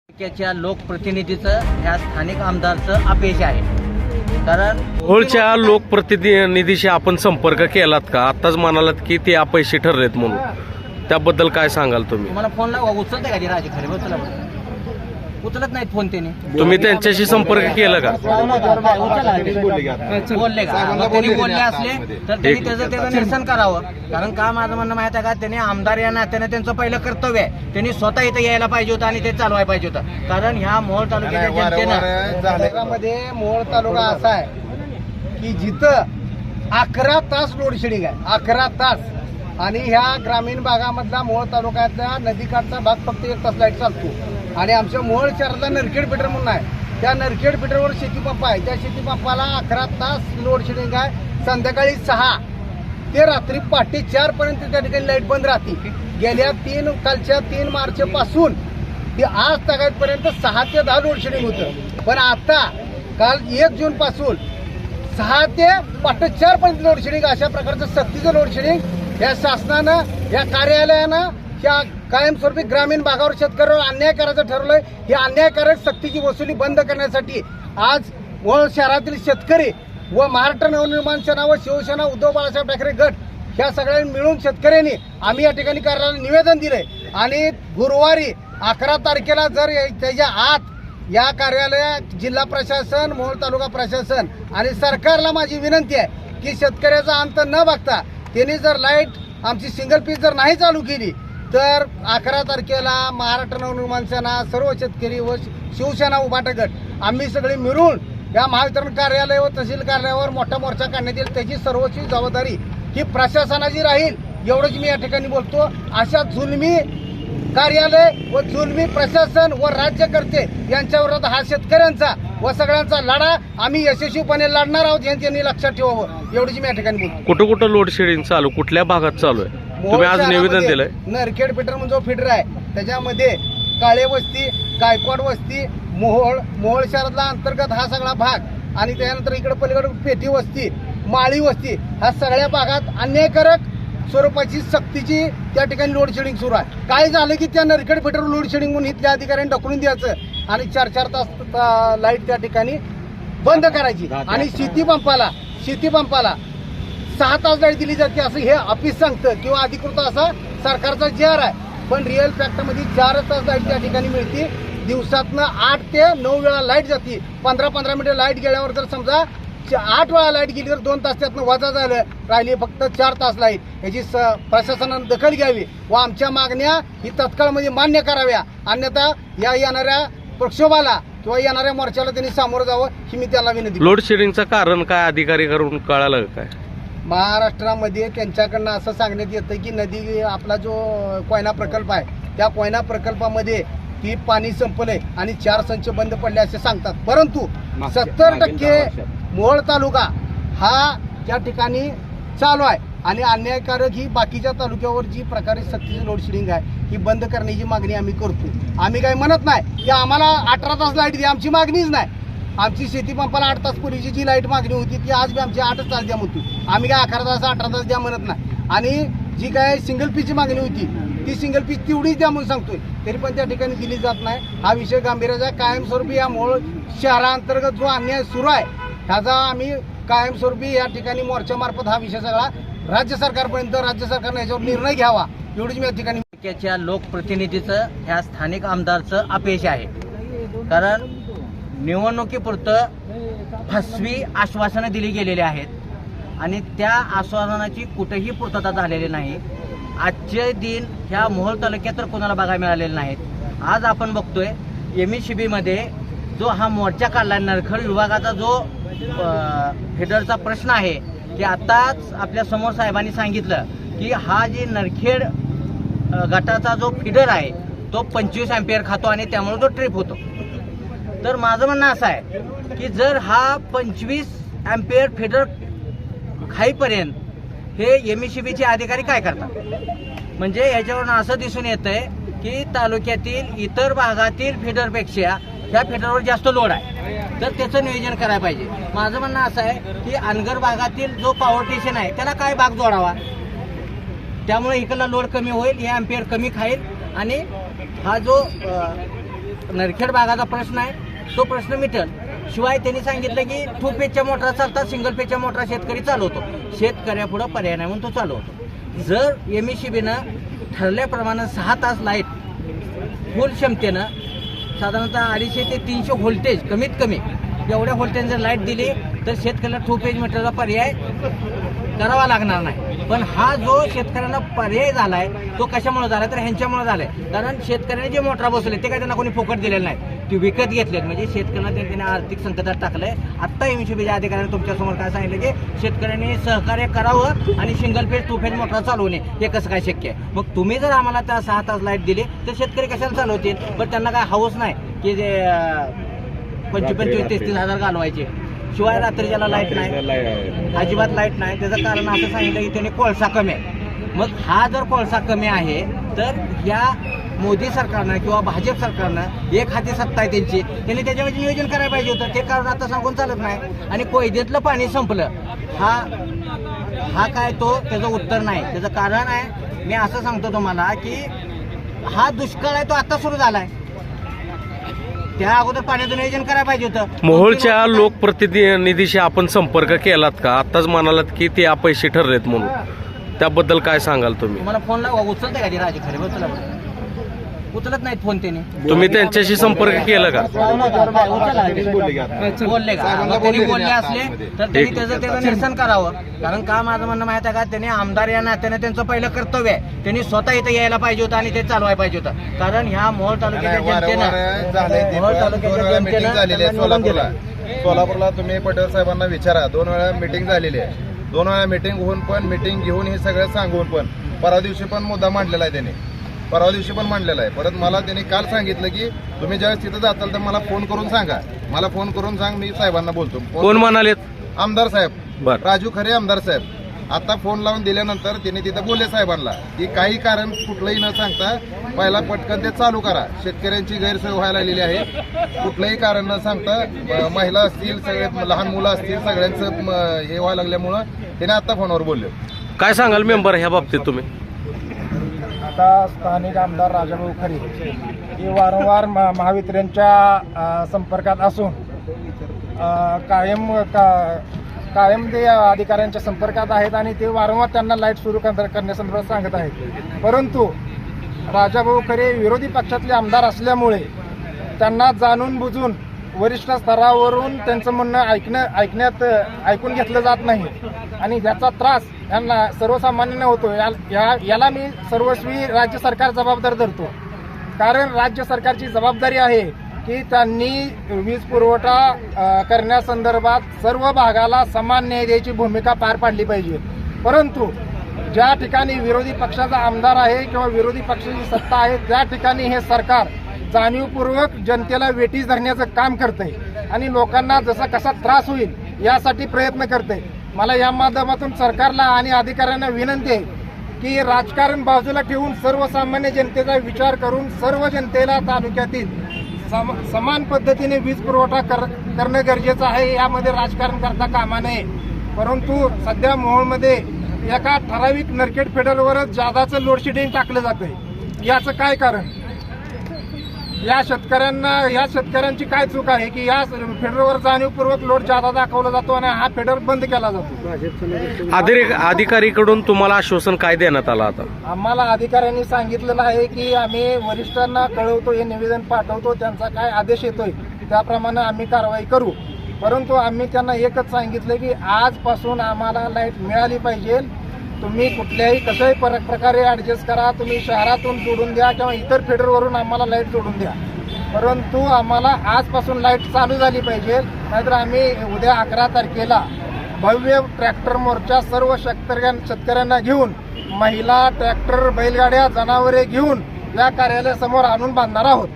तालुक्याच्या लोकप्रतिनिधीचं ह्या स्थानिक आमदारचं अपयश आहे. कारण मोहोळच्या लोकप्रतिनिधीशी आपण संपर्क केलात का? आताच म्हणालात की ते अपयशी ठरलेत म्हणून, त्याबद्दल काय सांगाल तुम्ही? तुम्हाला फोन लावा, उचलते का ते राजे खरे? उचलत नाहीत फोन त्यांनी. तुम्ही त्यांच्याशी संपर्क केला का? बोलले का? मग त्यांनी बोलले असले तर त्यांनी त्याचं निरसन करावं. कारण का माझं म्हणणं माहित आहे का, त्यांनी आमदार या नात्याने त्यांचं पहिलं कर्तव्य आहे, त्यांनी स्वतः इथं यायला पाहिजे होतं आणि ते चालवायला पाहिजे होतं. कारण ह्या मोहोळ तालुक्याच्या जनतेनं मोहोळ तालुका असा आहे की जिथं 11 तास लोडशेडिंग आहे, 11 तास. आणि ह्या ग्रामीण भागामधला मोहोळ तालुक्यातला नदीकाठचा भाग फक्त 1 तास लाईट चालतो. आणि आमच्या मोहोळ शहरातला नरखेड फिटर म्हणून आहे, त्या नरखेड फिटरवर शेतीपंप आहे. त्या शेतीपंपाला 11 तास लोडशेडिंग आहे. संध्याकाळी 6 ते रात्री पहाटे 4 पर्यंत त्या ठिकाणी लाईट बंद राहते. गेल्या कालच्या 3 मार्च पासून ते आज तागायतपर्यंत 6 ते 10 लोडशेडिंग होतं. पण आता काल 1 जून पासून 6 ते पहाटे 4 पर्यंत लोडशेडिंग, अशा प्रकारचं सक्तीचं लोडशेडिंग या शासनानं, या कार्यालयानं या कायमस्वरूपी ग्रामीण भागावर शेतकऱ्यावर अन्याय करायचं ठरवलंय. ही अन्यायकारक सक्तीची वसुली बंद करण्यासाठी आज मोहोळ शहरातील शेतकरी व महाराष्ट्र नवनिर्माण सेना व शिवसेना उद्धव बाळासाहेब ठाकरे गट ह्या सगळ्यांनी मिळून शेतकऱ्यांनी आम्ही या ठिकाणी कार्यालयाला निवेदन दिलंय. आणि गुरुवारी 11 तारखेला जर त्याच्या आत या कार्यालयात जिल्हा प्रशासन, मोहोळ तालुका प्रशासन आणि सरकारला माझी विनंती आहे की शेतकऱ्याचा अंत न बघता त्यांनी जर लाईट आमची सिंगल पीस जर नाही चालू केली तर 11 तारखेला महाराष्ट्र नवनिर्माण सेना, सर्व शेतकरी व शिवसेना उभाटा गट आम्ही सगळे मिळून या महावितरण कार्यालय व तहसील कार्यालयावर मोठा मोर्चा काढण्यात येईल. त्याची सर्वोच्च जबाबदारी ही प्रशासनाची राहील, एवढंच मी या ठिकाणी बोलतो. अशा जुलमी कार्यालय व जुलमी प्रशासन व राज्यकर्ते यांच्याविरोधात हा शेतकऱ्यांचा व सगळ्यांचा लढा आम्ही यशस्वीपणे लढणार आहोत, हे त्यांनी लक्षात ठेवावं, एवढीच मी या ठिकाणी बोलतो. कुठं कुठं लोड शेडिंग चालू, कुठल्या भागात चालू आहे? तुम्ही आज निवेदन दिलंय. नरखेड फिटर म्हणजे जो फिटर आहे त्याच्यामध्ये काळे वस्ती, गायकवाड वस्ती, मोहोळ शहरातला अंतर्गत हा सगळा भाग आणि त्यानंतर इकडे पलीकडे पेटी वस्ती, माळी वस्ती, ह्या सगळ्या भागात अन्यायकारक स्वरूपाची सक्तीची त्या ठिकाणी लोडशेडिंग सुरू आहे. काय झालं की त्या नरखेड फिटर लोडशेडिंग म्हणून इथल्या अधिकाऱ्यांनी ढकलून द्यायचं आणि 4-4 तास लाईट त्या ठिकाणी बंद करायची. आणि शेतीपंपाला 6 तास लाईट दिली जाते असं हे ऑफिस सांगतं किंवा अधिकृत असा सरकारचा JR आहे. पण रिअल फॅक्टमध्ये 4 तास लाईट त्या ठिकाणी मिळते. दिवसातनं 8 ते 9 वेळा लाईट जाते. 15-15 मिनिटं लाईट गेल्यावर जर समजा 8 वेळा लाईट गेली तर 2 तास त्यातनं वजा झालं, राहिली फक्त 4 तास लाईट. याची प्रशासनानं दखल घ्यावी व आमच्या मागण्या ही तत्काळमध्ये मान्य कराव्या, अन्यथा या येणाऱ्या प्रक्षोभाला किंवा येणाऱ्या मोर्चाला त्यांनी सामोरं जावं ही मी त्याला विनंती. लोड शेडिंगचं कारण काय अधिकारी करून कळालं काय? महाराष्ट्रामध्ये त्यांच्याकडनं असं सांगण्यात येतं की नदी आपला जो कोयना प्रकल्प आहे त्या कोयना प्रकल्पामध्ये ती पाणी संपलंय आणि 4 संच बंद पडले असे सांगतात. परंतु 70% मोहोळ तालुका हा त्या ठिकाणी चालू आहे आणि अन्यायकारक ही बाकीच्या तालुक्यावर जी प्रकारे सक्तीची लोडशेडिंग आहे ही बंद करण्याची मागणी आम्ही करतो. आम्ही काही म्हणत नाही की आम्हाला 18 तास लाईट द्या, आमची मागणीच नाही. आमची शेतीपंपाला 8 तास पूर्वीची जी लाईट मागणी होती ती आज बी आमची 8 तास द्या म्हणतो. आम्ही काय 11 तास 18 तास द्या म्हणत नाही. आणि जी काय सिंगल पीसची मागणी होती ती सिंगल पीस तेवढीच द्या म्हणून सांगतोय, तरी पण त्या ठिकाणी दिली जात नाही. हा विषय गांभीर्याचा कायमस्वरूपी या मोहोळ शहराअंतर्गत जो अन्याय सुरू आहे ह्याचा आम्ही कायमस्वरूपी या ठिकाणी मोर्चामार्फत हा विषय सगळा राज्य सरकारपर्यंत, राज्य सरकारने याच्यावर निर्णय घ्यावा, एवढीच मी या ठिकाणी. तालुक्याच्या लोकप्रतिनिधीचं ह्या स्थानिक आमदारचं अपयश आहे. कारण निवडणुकीपुरतं फसवी आश्वासनं दिली गेलेली आहेत आणि त्या आश्वासनाची कुठेही पूर्तता झालेली नाही. आजचे दिन ह्या मोहोळ तालुक्यात तर कोणाला बघायला मिळालेले नाहीत. आज आपण बघतोय MECB मध्ये जो हा मोर्चा काढला, नरखेड विभागाचा जो फिडरचा प्रश्न आहे की आताच आपल्या समोर साहेबांनी सांगितलं की हा जे नरखेड गटाचा जो फिडर आहे तो 25 अँपियर खातो आणि त्यामुळे तो ट्रिप होतो. तर माझं म्हणणं असं आहे की जर हा 25 अँपियर फिडर खाईपर्यंत हे MECBचे अधिकारी काय करतात, म्हणजे याच्यावरून असं दिसून येतंय की तालुक्यातील इतर भागातील फिडरपेक्षा ह्या फिडरवर जास्त लोड आहे. तर त्याचं नियोजन करायला पाहिजे. माझं म्हणणं असं आहे की अनगर भागातील जो पॉवर स्टेशन आहे त्याला काय भाग जोडावा, त्यामुळे इकडला लोड कमी होईल, हे अँपियर कमी खाईल आणि हा जो नरखेड भागाचा प्रश्न आहे तो प्रश्न मिटल. शिवाय त्यांनी सांगितलं की 2 पेजच्या मोटरा चालतात, सिंगल पेजच्या मोटरा शेतकरी चालवतो. शेतकऱ्यापुढं पर्याय नाही म्हणून तो चालवतो. जर MECBनं ठरल्याप्रमाणे 6 तास लाईट फुल क्षमतेनं साधारणतः 250 ते 300 व्होल्टेज कमीत कमी एवढ्या व्होल्टेज जर लाईट दिली तर शेतकऱ्याला 2 पेज मीटरचा पर्याय करावा लागणार नाही. पण हा जो शेतकऱ्यांना पर्याय झालाय तो कशामुळे झाला तर ह्यांच्यामुळे झालाय. कारण शेतकऱ्यांनी जे मोटरा बसवले ते काय त्यांना कोणी फुकट दिलेलं नाही, ते विकत घेतलेत. म्हणजे शेतकऱ्यांना त्यांनी आर्थिक संकटात टाकलंय. आत्ता MECBच्या अधिकाऱ्यांनी तुमच्यासमोर काय सांगितलं की शेतकऱ्यांनी सहकार्य करावं आणि सिंगल पेज 2 पेज मोटरा चालवणे हे कसं काय शक्य आहे. मग तुम्ही जर आम्हाला त्या 6 तास लाईट दिली तर शेतकरी कशाला चालवतील. पण त्यांना काय हौस नाही की जे 25-30 हजार घालवायचे. शिवाय रात्रीच्याला लाईट नाही, अजिबात लाईट नाही. त्याचं कारण असं सांगितलं की त्याने कोळसा कमी आहे. मग हा जर कोळसा कमी आहे तर या मोदी सरकारनं किंवा भाजप सरकारनं एक हाती सत्ता आहे त्यांची, त्यांनी त्याच्यामध्ये नियोजन करायला पाहिजे होतं. ते कारण आता सांगून चालत नाही. आणि कोयदेतलं पाणी संपलं हा काय तो त्याचं उत्तर नाही. त्याचं कारण आहे मी असं सांगतो तुम्हाला की हा दुष्काळ आहे तो आता सुरू झालाय. त्या अगोदर पाण्याचं नियोजन करायला पाहिजे होतं. मोहोळच्या लोकप्रतिनिधीशी आपण संपर्क केलात का? आताच म्हणालात की ते अपयशी ठरलेत म्हणून, त्याबद्दल काय सांगाल तुम्ही? मला फोन लावा, उचलते का ते राजे खरे? उचलत नाहीत फोन त्यांनी. तुम्ही त्यांच्याशी संपर्क केला का? बोलले का? त्यांनी बोलले असले तर त्यांनी त्याचं निरसन करावं. कारण का माझं म्हणणं माहित आहे का, त्यांनी आमदार या नात्याने त्यांचं पहिलं कर्तव्य आहे. त्यांनी स्वतः इथं यायला पाहिजे होतं आणि ते चालवायला पाहिजे होतं. कारण ह्या मोहोळ तालुक्याच्या सोलापूरला तुम्ही पटेल साहेबांना विचारा. 2 वेळा मिटिंग झालेली आहे. 2 वेळा मिटिंग होऊन पण मिटिंग घेऊन हे सगळं सांगून पण परवा दिवशी पण मुद्दा मांडलेला आहे त्यांनी. परवा दिवशी पण मांडलेला आहे. परत मला त्यांनी काल सांगितलं की तुम्ही ज्यावेळेस तिथं जाताल तर मला फोन करून सांगा. मला फोन करून सांग, मी साहेबांना बोलतो. कोण म्हणालेत? आमदार साहेब, बर. राजू खरे आमदार साहेब. आता फोन लावून दिल्यानंतर त्यांनी तिथं बोलले साहेबांना की काही कारण कुठलंही न सांगता पहिला पटकन ते चालू करा. शेतकऱ्यांची गैरसोय व्हायला लागलेली आहे. कुठलंही कारण न सांगता महिला असतील, सगळे लहान मुलं असतील, सगळ्यांचं हे व्हायला लागल्यामुळं त्याने आता फोनवर बोलले. काय सांगाल मेंबर ह्या बाबतीत तुम्ही? आता स्थानिक आमदार राजाभाऊ खरे हे वारंवार महावितरणच्या संपर्कात असून कायम ते अधिकाऱ्यांच्या संपर्कात आहेत आणि ते वारंवार त्यांना लाईट सुरू करण्यासंदर्भात सांगत आहेत. परंतु राजाभाऊ खरे विरोधी पक्षातले आमदार असल्यामुळे त्यांना जाणून बुजून वरिष्ठ स्तरावरून त्यांचं म्हणणं ऐकून घेतलं जात नाही आणि ज्याचा त्रास यांना सर्वसामान्यांना होतो. याला मी सर्वस्वी राज्य सरकार जबाबदार धरतो. कारण राज्य सरकारची जबाबदारी आहे की त्यांनी वीज पुरवठा करण्यासंदर्भात सर्व भागाला समान न्याय द्यायची भूमिका पार पाडली पाहिजे. परंतु ज्या ठिकाणी विरोधी पक्षाचा आमदार आहे किंवा विरोधी पक्षाची सत्ता आहे त्या ठिकाणी हे सरकार जाणीवपूर्वक जनतेला वेठीस धरण्याचं काम करतंय आणि लोकांना जसा कसा त्रास होईल यासाठी प्रयत्न करतंय. मला या माध्यमातून सरकारला आणि अधिकाऱ्यांना विनंती आहे की राजकारण बाजूला ठेवून सर्वसामान्य जनतेचा विचार करून सर्व जनतेला तालुक्यातील समान पद्धतीने वीज पुरवठा करणं गरजेचं आहे. यामध्ये राजकारण करता कामा नये. परंतु सध्या मोहोळमध्ये एका ठराविक नरखेड फेडरलवरच जादाचं लोडशेडिंग टाकलं जातंय. याचं काय कारण? या शेतकऱ्यांची काय चूक आहे की या फेडरलवर जाणीवपूर्वक लोड जादा दाखवला जातो आणि हा फेडर बंद केला जातो. अधिकारीकडून तुम्हाला आश्वासन काय देण्यात आलं? आता आम्हाला अधिकाऱ्यांनी सांगितलेलं आहे की आम्ही वरिष्ठांना कळवतो, हे निवेदन पाठवतो, त्यांचा काय आदेश येतोय त्याप्रमाणे आम्ही कारवाई करू. परंतु आम्ही त्यांना एकच सांगितलं की आजपासून आम्हाला लाईट मिळाली पाहिजे. तुम्ही कुठल्याही कशाही प्रकारे ॲडजस्ट करा. तुम्ही शहरातून जोडून द्या किंवा इतर फेडरवरून आम्हाला लाईट जोडून द्या. परंतु आम्हाला आजपासून लाईट चालू झाली पाहिजे. नाहीतर आम्ही उद्या 11 तारखेला भव्य ट्रॅक्टर मोर्चा सर्व शेतकऱ्यांना घेऊन, महिला, ट्रॅक्टर, बैलगाड्या, जनावरे घेऊन या कार्यालयासमोर आणून बांधणार आहोत.